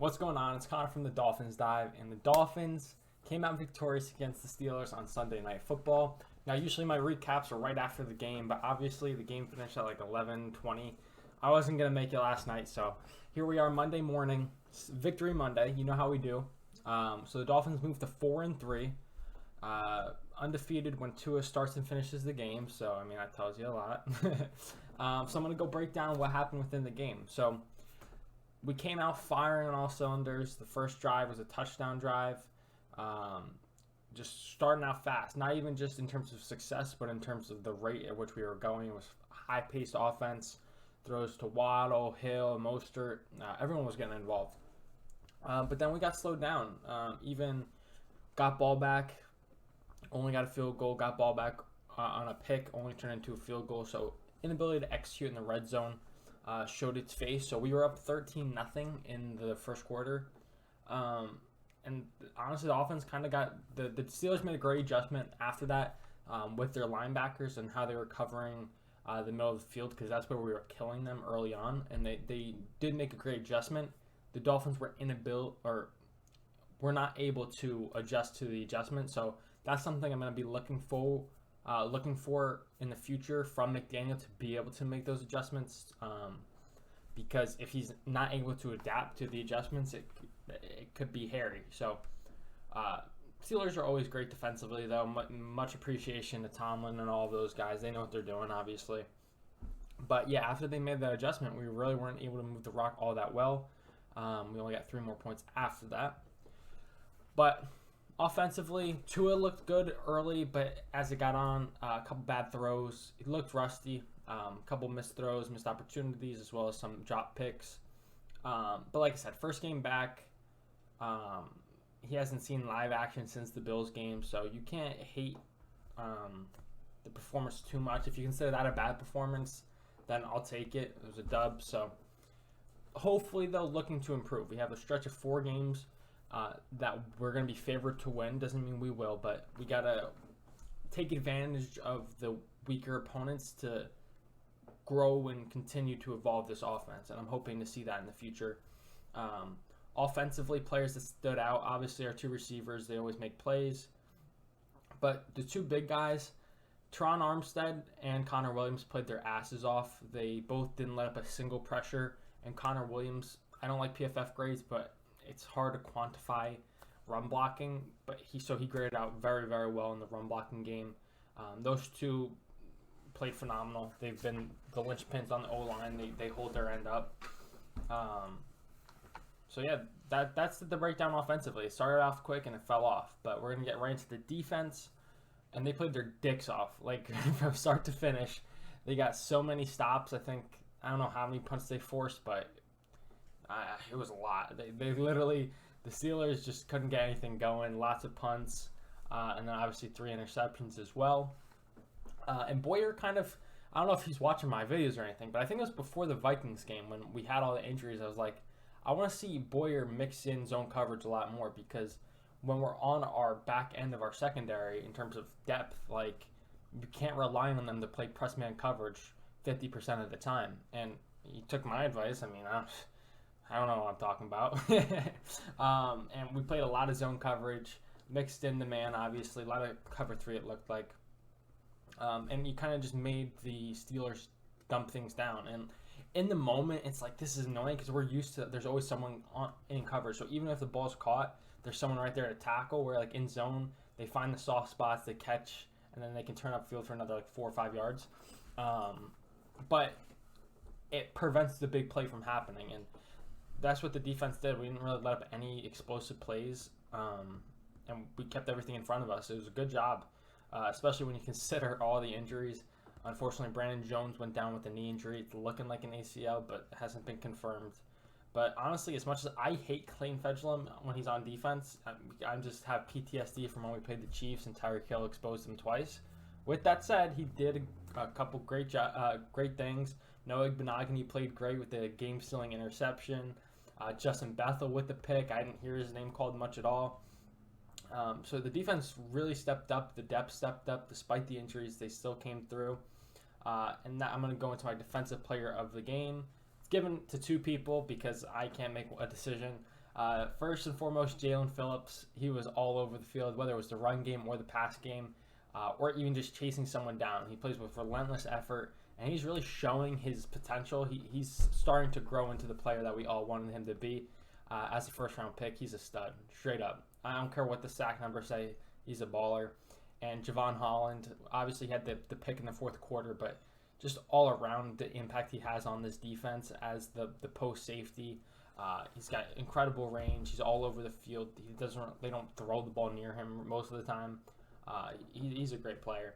What's going on? It's Connor from the Dolphins Dive, and the Dolphins came out victorious against the Steelers on Sunday Night Football. Now, usually my recaps are right after the game, but obviously the game finished at like 11:20. I wasn't going to make it last night, so here we are Monday morning, Victory Monday. You know how we do. So the Dolphins moved to 4-3, undefeated when Tua starts and finishes the game, so I mean that tells you a lot. So I'm going to go break down what happened within the game. So we came out firing on all cylinders. The first drive was a touchdown drive. Just starting out fast, not even just in terms of success, but in terms of the rate at which we were going. It was high-paced offense, throws to Waddle, Hill, Mostert. Everyone was getting involved. But then we got slowed down. Even got ball back, only got a field goal, got ball back on a pick, only turned into a field goal. So inability to execute in the red zone showed its face. So we were up 13-0 in the first quarter. And honestly, the offense kind of got the Steelers made a great adjustment after that with their linebackers and how they were covering the middle of the field, because that's where we were killing them early on. And they did make a great adjustment. The Dolphins were not able to adjust to the adjustment. So that's something I'm going to be looking for in the future from McDaniel, to be able to make those adjustments. Because if he's not able to adapt to the adjustments, it could be hairy. So Steelers are always great defensively, though. Much appreciation to Tomlin and all of those guys. They know what they're doing, obviously. But yeah, after they made that adjustment, we really weren't able to move the rock all that well. We only got 3 more points after that. But offensively, Tua looked good early, but as it got on, a couple bad throws. He looked rusty. A couple missed throws, missed opportunities, as well as some drop picks. But like I said, first game back, he hasn't seen live action since the Bills game, so you can't hate the performance too much. If you consider that a bad performance, then I'll take it. It was a dub, so hopefully they're looking to improve. We have a stretch of 4 games that we're going to be favored to win. Doesn't mean we will, but we got to take advantage of the weaker opponents to grow and continue to evolve this offense, and I'm hoping to see that in the future. Offensively, players that stood out, obviously, our 2 receivers. They always make plays. But the 2 big guys, Teron Armstead and Connor Williams, played their asses off. They both didn't let up a single pressure. And Connor Williams, I don't like PFF grades, but it's hard to quantify run blocking. But he graded out very, very well in the run blocking game. Those 2 played phenomenal. They've been the linchpins on the O-line. They hold their end up. So yeah, that's the breakdown offensively. It started off quick and it fell off. But we're going to get right into the defense. And they played their dicks off. Like, from start to finish. They got so many stops. I don't know how many punts they forced, but it was a lot. They literally, the Steelers just couldn't get anything going. Lots of punts. And then obviously 3 interceptions as well. And Boyer kind of, I don't know if he's watching my videos or anything, but I think it was before the Vikings game when we had all the injuries. I was like, I want to see Boyer mix in zone coverage a lot more, because when we're on our back end of our secondary in terms of depth, like, you can't rely on them to play press man coverage 50% of the time. And he took my advice. I mean, I don't know what I'm talking about. And we played a lot of zone coverage, mixed in the man, obviously. A lot of cover 3, it looked like. And you kind of just made the Steelers dump things down. And in the moment, it's like, this is annoying because we're used to, there's always someone in coverage. So even if the ball's caught, there's someone right there to tackle, where like in zone, they find the soft spots, they catch, and then they can turn upfield for another like 4 or 5 yards. But it prevents the big play from happening. And that's what the defense did. We didn't really let up any explosive plays. And we kept everything in front of us. It was a good job. Especially when you consider all the injuries. Unfortunately, Brandon Jones went down with a knee injury. It's looking like an ACL, but it hasn't been confirmed. But honestly, as much as I hate Clayton Fedulum when he's on defense, I just have PTSD from when we played the Chiefs and Tyreek Hill exposed him twice. With that said, he did a couple great things. Noah Benogany played great with the game-stealing interception. Justin Bethel with the pick. I didn't hear his name called much at all. So the defense really stepped up. The depth stepped up. Despite the injuries, they still came through. And that, I'm going to go into my defensive player of the game. It's given to 2 people because I can't make a decision. First and foremost, Jalen Phillips. He was all over the field, whether it was the run game or the pass game, or even just chasing someone down. He plays with relentless effort, and he's really showing his potential. He's starting to grow into the player that we all wanted him to be. As a first-round pick, he's a stud, straight up. I don't care what the sack numbers say. He's a baller. And Javon Holland, obviously had the pick in the fourth quarter, but just all around the impact he has on this defense as the post safety. He's got incredible range. He's all over the field. They don't throw the ball near him most of the time. He's a great player.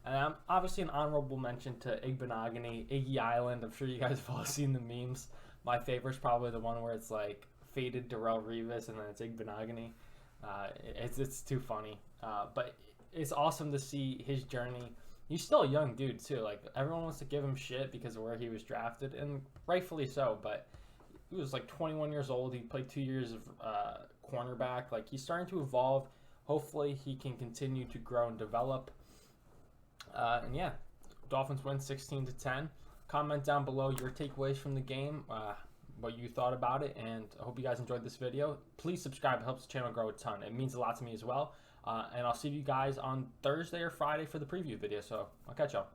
And obviously an honorable mention to Igbenogany, Iggy Island. I'm sure you guys have all seen the memes. My favorite's probably the one where it's like faded Darrelle Revis and then it's Igbenogany. It's too funny. But it's awesome to see his journey. He's still a young dude too. Like, everyone wants to give him shit because of where he was drafted, and rightfully so. But he was like 21 years old. He played 2 years of cornerback. Like, he's starting to evolve. Hopefully he can continue to grow and develop. And yeah, Dolphins win 16-10. Comment down below your takeaways from the game, what you thought about it, and I hope you guys enjoyed this video. Please subscribe. It helps the channel grow a ton. It means a lot to me as well. And I'll see you guys on Thursday or Friday for the preview video. So I'll catch y'all.